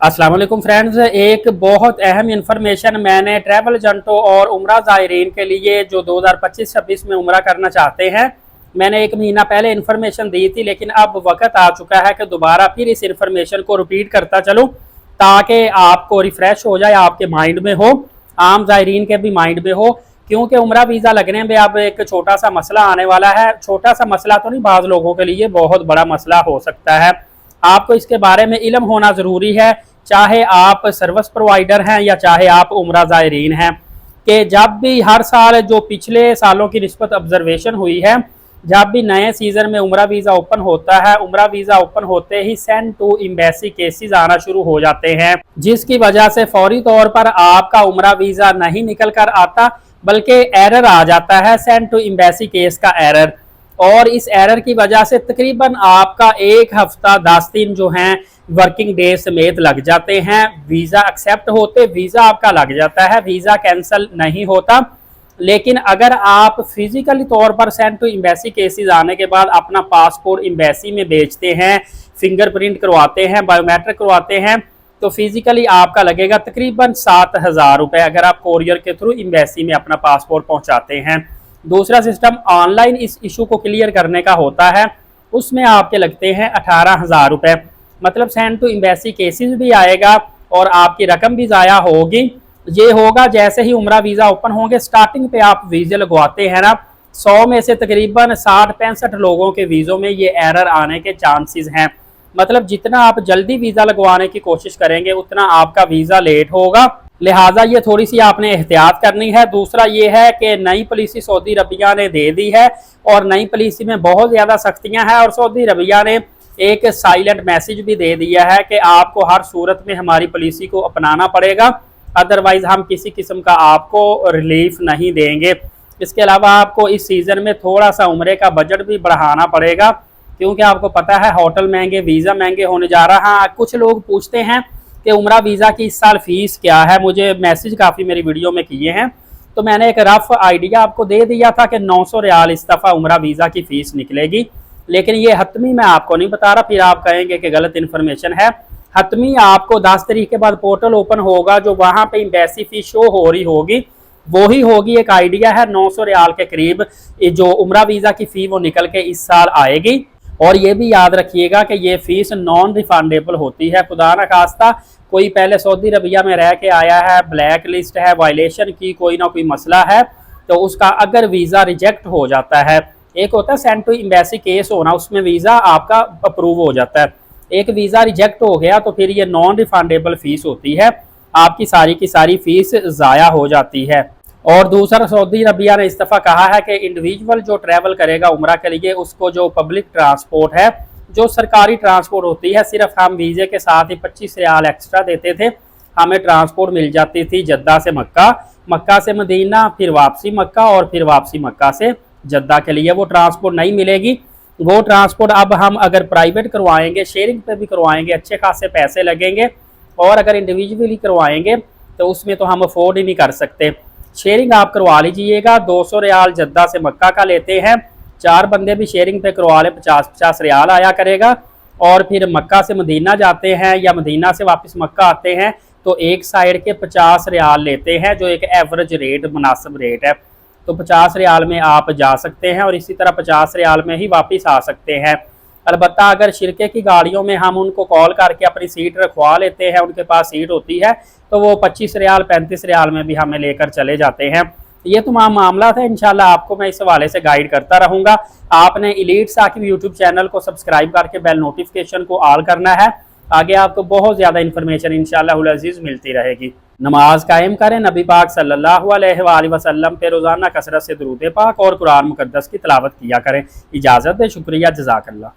अस्सलाम वालेकुम फ्रेंड्स, एक बहुत अहम इन्फॉर्मेशन मैंने ट्रैवल एजेंटों और उम्रा ज़ायरीन के लिए जो 2025-26 में उम्रा करना चाहते हैं, मैंने एक महीना पहले इन्फॉर्मेशन दी थी, लेकिन अब वक्त आ चुका है कि दोबारा फिर इस इन्फॉर्मेशन को रिपीट करता चलूँ ताकि आपको रिफ़्रेश हो जाए, आपके माइंड में हो, आम ज़ायरीन के भी माइंड में हो। क्योंकि उम्रा वीज़ा लगने में अब एक छोटा सा मसला आने वाला है। छोटा सा मसला तो नहीं, बाज़ लोगों के लिए बहुत बड़ा मसला हो सकता है। आपको इसके बारे में इल्म होना ज़रूरी है, चाहे आप सर्विस प्रोवाइडर हैं या चाहे आप उम्रा ज़ायरीन हैं, कि जब भी हर साल जो पिछले सालों की निस्बत ऑब्जर्वेशन हुई है, जब भी नए सीज़न में उम्रा वीज़ा ओपन होता है, उम्रा वीज़ा ओपन होते ही सेंड टू एम्बेसी केसेस आना शुरू हो जाते हैं, जिसकी वजह से फौरी तौर पर आपका उम्रा वीज़ा नहीं निकल कर आता, बल्कि एरर आ जाता है, सेंड टू एम्बेसी केस का एरर। और इस एरर की वजह से तकरीबन आपका एक हफ्ता 10 दिन जो हैं वर्किंग डे समेत लग जाते हैं। वीज़ा एक्सेप्ट होते वीज़ा आपका लग जाता है, वीज़ा कैंसिल नहीं होता। लेकिन अगर आप फिजिकली तौर पर सेंड टू एम्बेसी केसेस आने के बाद अपना पासपोर्ट एम्बेसी में भेजते हैं, फिंगरप्रिंट करवाते हैं, बायोमेट्रिक करवाते हैं, तो फिजिकली आपका लगेगा तकरीबन 7,000 रुपये अगर आप कोरियर के थ्रू एम्बेसी में अपना पासपोर्ट पहुंचाते हैं। दूसरा सिस्टम ऑनलाइन इस इशू को क्लियर करने का होता है, उसमें आपके लगते हैं 18,000 रुपये। मतलब सेंड टू एम्बेसी केसेस भी आएगा और आपकी रकम भी ज़ाया होगी। ये होगा जैसे ही उम्रा वीज़ा ओपन होंगे, स्टार्टिंग पे आप वीज़े लगवाते हैं ना, 100 में से तकरीबन 60-65 लोगों के वीज़ों में ये एरर आने के चांसेस हैं। मतलब जितना आप जल्दी वीज़ा लगवाने की कोशिश करेंगे उतना आपका वीज़ा लेट होगा, लिहाजा ये थोड़ी सी आपने एहतियात करनी है। दूसरा ये है कि नई पॉलिसी सऊदी अरबिया ने दे दी है और नई पॉलिसी में बहुत ज़्यादा सख्तियां हैं, और सऊदी अरबिया ने एक साइलेंट मैसेज भी दे दिया है कि आपको हर सूरत में हमारी पॉलिसी को अपनाना पड़ेगा, अदरवाइज हम किसी किस्म का आपको रिलीफ नहीं देंगे। इसके अलावा आपको इस सीज़न में थोड़ा सा उम्रे का बजट भी बढ़ाना पड़ेगा, क्योंकि आपको पता है होटल महंगे, वीज़ा महंगे होने जा रहा है। कुछ लोग पूछते हैं कि उम्रा वीज़ा की इस साल फ़ीस क्या है, मुझे मैसेज काफ़ी मेरी वीडियो में किए हैं, तो मैंने एक रफ आइडिया आपको दे दिया था कि 900 रियाल इस दफ़ा उम्रा वीज़ा की फ़ीस निकलेगी। लेकिन ये हतमी मैं आपको नहीं बता रहा, फिर आप कहेंगे कि गलत इन्फॉर्मेशन है। हतमी आपको 10 तारीख के बाद पोर्टल ओपन होगा, जो वहाँ पे एम्बेसी फ़ीस शो हो रही होगी वही होगी। एक आइडिया है 900 रियाल के करीब जो उम्रा वीज़ा की फ़ी वो निकल के इस साल आएगी। और ये भी याद रखिएगा कि ये फ़ीस नॉन रिफंडेबल होती है। खुदा न खास्ता कोई पहले सऊदी अरबिया में रह के आया है, ब्लैक लिस्ट है, वायलेशन की कोई ना कोई मसला है, तो उसका अगर वीज़ा रिजेक्ट हो जाता है, एक होता है सेंड टू एम्बेसी केस होना, उसमें वीज़ा आपका अप्रूव हो जाता है, एक वीज़ा रिजेक्ट हो गया तो फिर ये नॉन रिफंडेबल फ़ीस होती है, आपकी सारी की सारी फ़ीस ज़ाया हो जाती है। और दूसरा, सऊदी अरबिया ने इस दफ़ा कहा है कि इंडिविजुअल जो ट्रैवल करेगा उम्रा के लिए, उसको जो पब्लिक ट्रांसपोर्ट है, जो सरकारी ट्रांसपोर्ट होती है, सिर्फ हम वीज़े के साथ ही 25 रियाल एक्स्ट्रा देते थे, हमें ट्रांसपोर्ट मिल जाती थी जद्दा से मक्का, मक्का से मदीना, फिर वापसी मक्का और फिर वापसी मक्का से जद्दा के लिए। वो ट्रांसपोर्ट नहीं मिलेगी। वो ट्रांसपोर्ट अब हम अगर प्राइवेट करवाएंगे, शेयरिंग पे भी करवाएंगे, अच्छे खासे पैसे लगेंगे, और अगर इंडिविजुअली करवाएंगे तो उसमें तो हम अफोर्ड ही नहीं कर सकते। शेयरिंग आप करवा लीजिएगा, 200 रियाल जद्दा से मक्का का लेते हैं, 4 बंदे भी शेयरिंग पे करवा ले, 50-50 रियाल आया करेगा। और फिर मक्का से मदीना जाते हैं या मदीना से वापस मक्का आते हैं तो एक साइड के 50 रियाल लेते हैं, जो एक एवरेज रेट, मुनासिब रेट है। तो 50 रियाल में आप जा सकते हैं और इसी तरह 50 रियाल में ही वापस आ सकते हैं। अलबत्ता अगर शिरके की गाड़ियों में हम उनको कॉल करके अपनी सीट रखवा लेते हैं, उनके पास सीट होती है, तो वो 25 रियाल 35 रियाल में भी हमें लेकर चले जाते हैं। ये तमाम मामला था, इंशाल्लाह आपको मैं इस हवाले से गाइड करता रहूँगा। आपने एलीट साकिब यूट्यूब चैनल को सब्सक्राइब करके बेल नोटिफिकेशन को ऑल करना है, आगे आपको बहुत ज़्यादा इन्फॉर्मेशन इंशाअल्लाह अज़ीज़ मिलती रहेगी। नमाज कायम करें, नबी पाक सल्लल्लाहु अलैहि वसल्लम पे रोज़ाना कसरत से दुरूद पाक और कुरान मुकद्दस की तिलावत किया करें। इजाज़त दे, शुक्रिया, जज़ाकल्लाह।